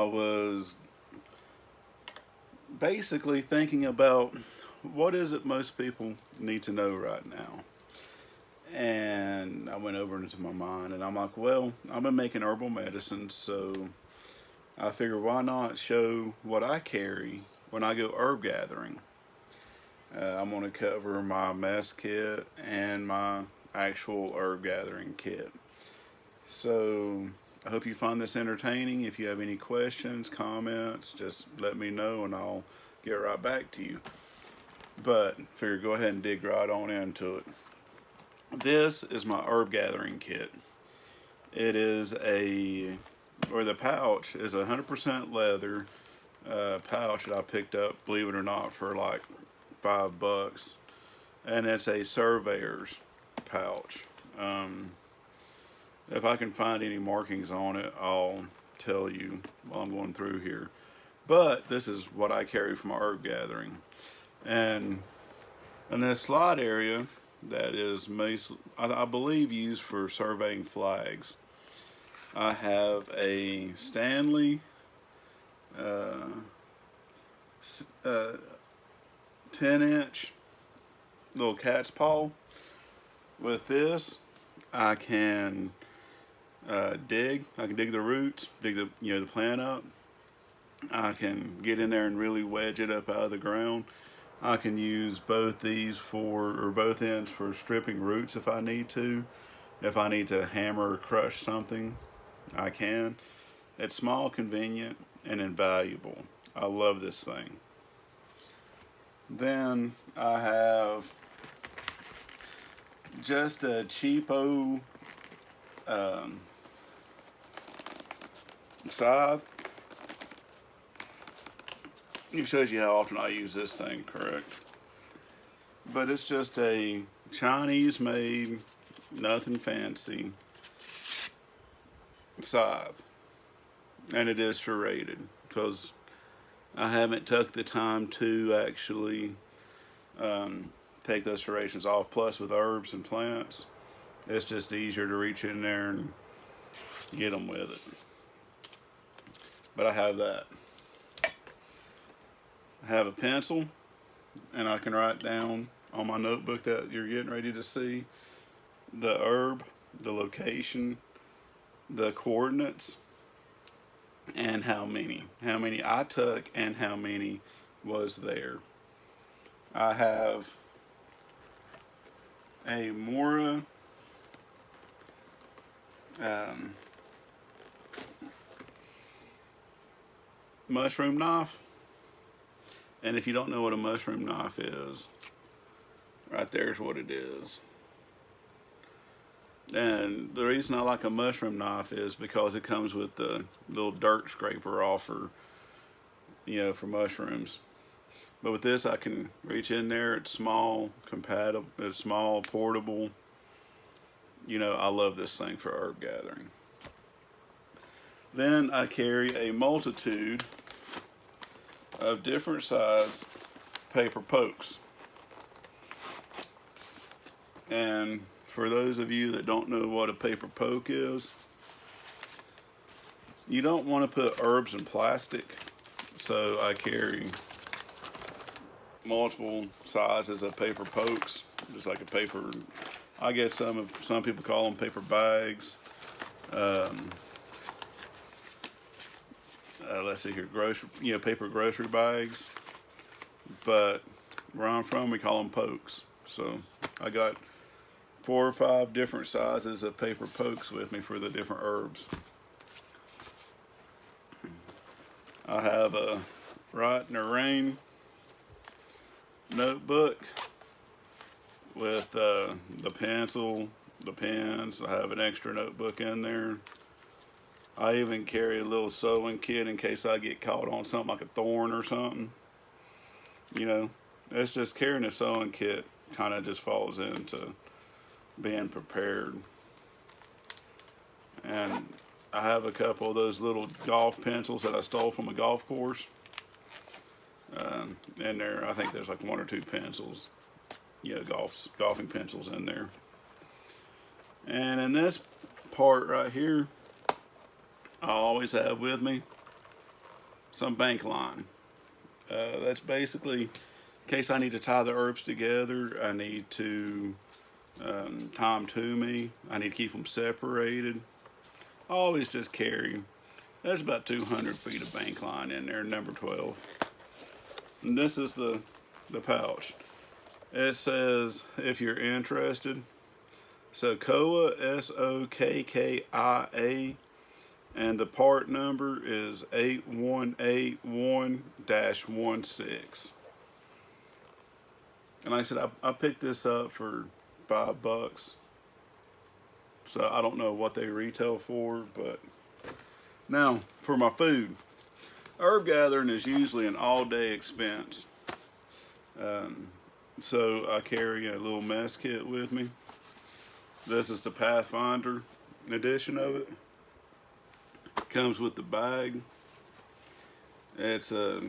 I was basically thinking about what is it most people need to know right now. And I went over into my mind and I'm like, well, I've been making herbal medicine, so I figure why not show what I carry when I go herb gathering. I'm going to cover my mess kit and my actual herb gathering kit. So I hope you find this entertaining. If you have any questions, comments, just let me know and I'll get right back to you. But figure go ahead and dig right on into it. This is my herb gathering kit. It is the pouch is 100% leather pouch that I picked up, believe it or not, for like $5, and it's a surveyor's pouch. If I can find any markings on it, I'll tell you while I'm going through here. But this is what I carry for my herb gathering, and in this slide area that is, I believe, used for surveying flags. I have a Stanley uh, 10-inch little cat's paw. With this, I can dig. I can dig the roots, dig the plant up. I can get in there and really wedge it up out of the ground. I can use both ends for stripping roots if I need to. If I need to hammer or crush something, I can. It's small, convenient, and invaluable. I love this thing. Then I have just a cheapo scythe. It shows you how often I use this thing, correct? But it's just a Chinese made, nothing fancy scythe. And it is serrated because I haven't took the time to actually take those serrations off. Plus, with herbs and plants, it's just easier to reach in there and get them with it. But I have that. I have a pencil, and I can write down on my notebook that you're getting ready to see the herb, the location, the coordinates, and how many I took and how many was there. I have a Mora mushroom knife. And if you don't know what a mushroom knife is, right there's what it is. And the reason I like a mushroom knife is because it comes with the little dirt scraper off for mushrooms. But with this, I can reach in there. It's small, compatible. It's small, portable. I love this thing for herb gathering. Then I carry a multitude of different size paper pokes. And for those of you that don't know what a paper poke is, you don't want to put herbs in plastic, so I carry multiple sizes of paper pokes, just like a paper. I guess some people call them paper bags. Let's see here, paper grocery bags. But where I'm from, we call them pokes. So I got 4 or 5 different sizes of paper pokes with me for the different herbs. I have a Write in the Rain notebook with the pencil, the pens. I have an extra notebook in there. I even carry a little sewing kit in case I get caught on something like a thorn or something. It's just carrying a sewing kit kind of just falls into being prepared. And I have a couple of those little golf pencils that I stole from a golf course. In there, I think there's like 1 or 2 pencils, golfing pencils in there. And in this part right here, I always have with me some bank line. That's basically in case I need to tie the herbs together. I need to tie them to me. I need to keep them separated. I always just carry. There's about 200 feet of bank line in there, number 12. And this is the pouch. It says, if you're interested, Sokoa, Sokkia, and the part number is 8181-16. And like I said, I picked this up for $5. So I don't know what they retail for, but now for my food. Herb gathering is usually an all-day expense. So I carry a little mess kit with me. This is the Pathfinder edition of it. Comes with the bag. It's a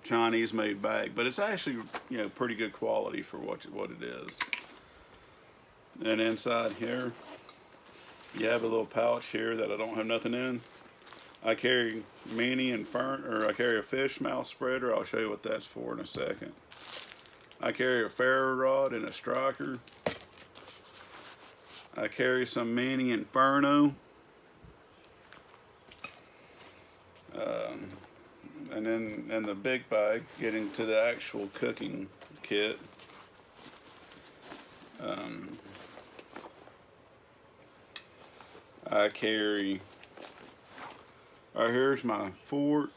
Chinese-made bag, but it's actually pretty good quality for what it is. And inside here, you have a little pouch here that I don't have nothing in. I carry I carry a fish mouth spreader. I'll show you what that's for in a second. I carry a ferro rod and a striker. I carry some Mini Inferno. And then in the big bag, getting to the actual cooking kit, I carry, here's my fork,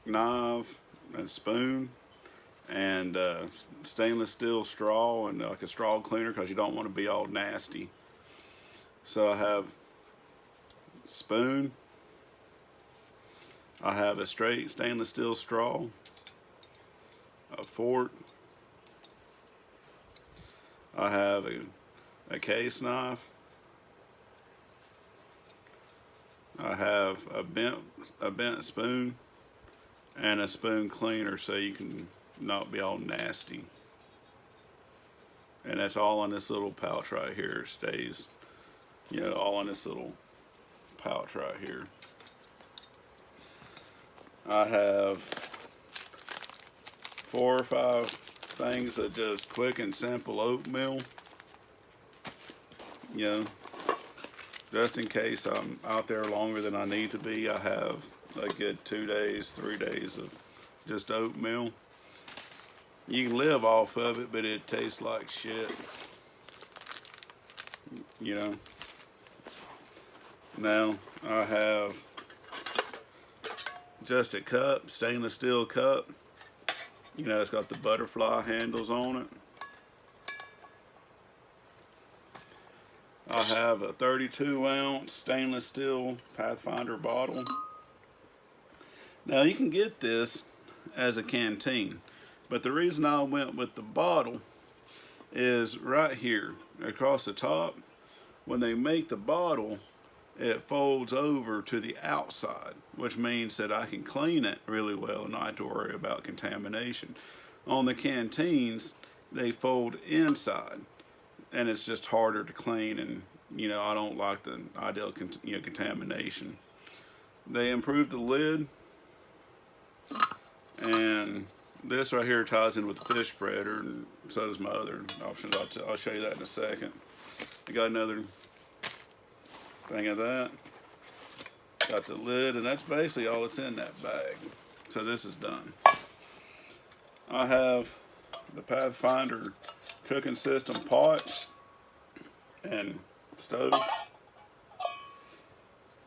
knife, and spoon, and stainless steel straw, and like a straw cleaner because you don't want to be all nasty. So I have spoon, I have a straight stainless steel straw, a fork, I have a case knife, I have a bent spoon, and a spoon cleaner so you can not be all nasty. And that's all in this little pouch right here. It stays, all in this little pouch right here. I have 4 or 5 things of just quick and simple oatmeal. Just in case I'm out there longer than I need to be, I have a good 2 days, 3 days of just oatmeal. You can live off of it, but it tastes like shit. Now I have just a cup, stainless steel cup. It's got the butterfly handles on it. I have a 32-ounce stainless steel Pathfinder bottle. Now you can get this as a canteen, but the reason I went with the bottle is right here across the top. When they make the bottle, it folds over to the outside, which means that I can clean it really well and not have to worry about contamination. On the canteens, they fold inside, and it's just harder to clean, and I don't like the ideal contamination. They improved the lid, and this right here ties in with the fish spreader, and so does my other options. I'll show you that in a second. I got another thing of that. Got the lid, and that's basically all that's in that bag. So this is done. I have the Pathfinder cooking system pot and stove.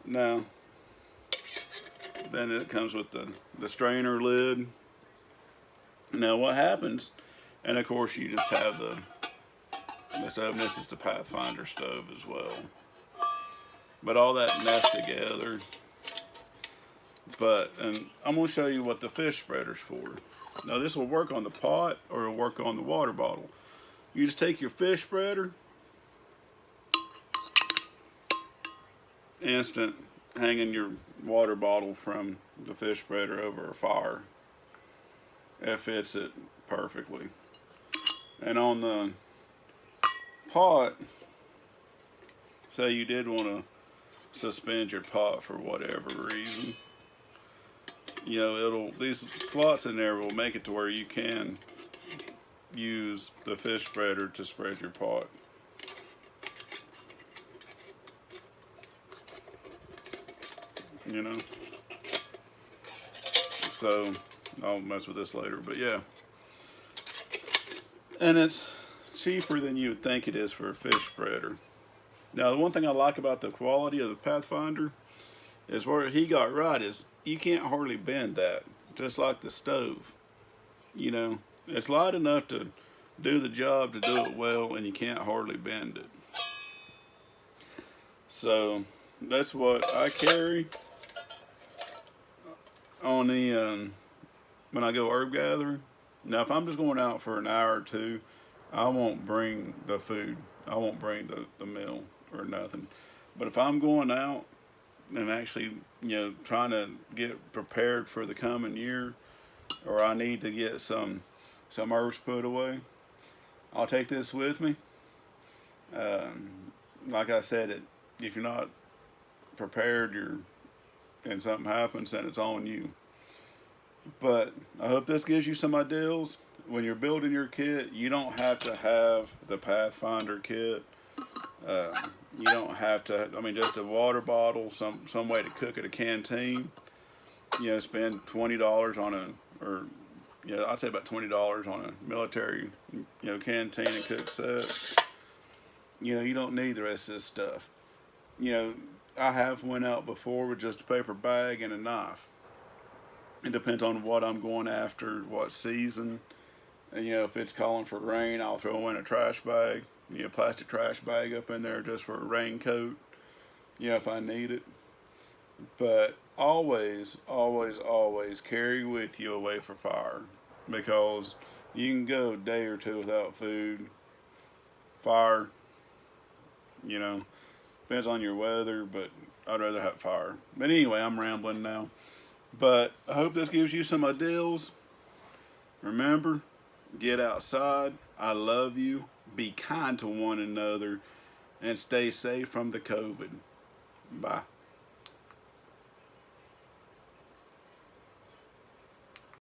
Now, then it comes with the strainer lid. Now what happens, and of course you just have the stove, and this is the Pathfinder stove as well. But all that nests together. And I'm going to show you what the fish spreader's for. Now this will work on the pot or it'll work on the water bottle. You just take your fish spreader, instant hanging your water bottle from the fish spreader over a fire. It fits it perfectly. And on the pot, say you did want to suspend your pot for whatever reason, these slots in there will make it to where you can use the fish spreader to spread your pot. You know, so I'll mess with this later, but yeah. And it's cheaper than you would think it is for a fish spreader. Now, the one thing I like about the quality of the Pathfinder is where he got right is you can't hardly bend that, just like the stove. You know, it's light enough to do the job, to do it well, and you can't hardly bend it. So that's what I carry on the when I go herb gathering. Now, if I'm just going out for an hour or two, I won't bring the food. I won't bring the meal or nothing. But if I'm going out and actually, trying to get prepared for the coming year, or I need to get some herbs put away, I'll take this with me. Like I said, if you're not prepared, and something happens, then it's on you. But I hope this gives you some ideas. When you're building your kit, you don't have to have the Pathfinder kit. You don't have to, just a water bottle, some way to cook at a canteen. Spend $20 on I'd say about $20 on a military, canteen and cook set. You don't need the rest of this stuff. I have went out before with just a paper bag and a knife. It depends on what I'm going after, what season. And, if it's calling for rain, I'll throw in a trash bag, plastic trash bag up in there just for a raincoat, if I need it. But always, always, always carry with you away for fire, because you can go a day or two without food. Fire, depends on your weather, but I'd rather have fire. But anyway, I'm rambling now. But I hope this gives you some ideas. Remember, get outside. I love you. Be kind to one another. And stay safe from the COVID. Bye.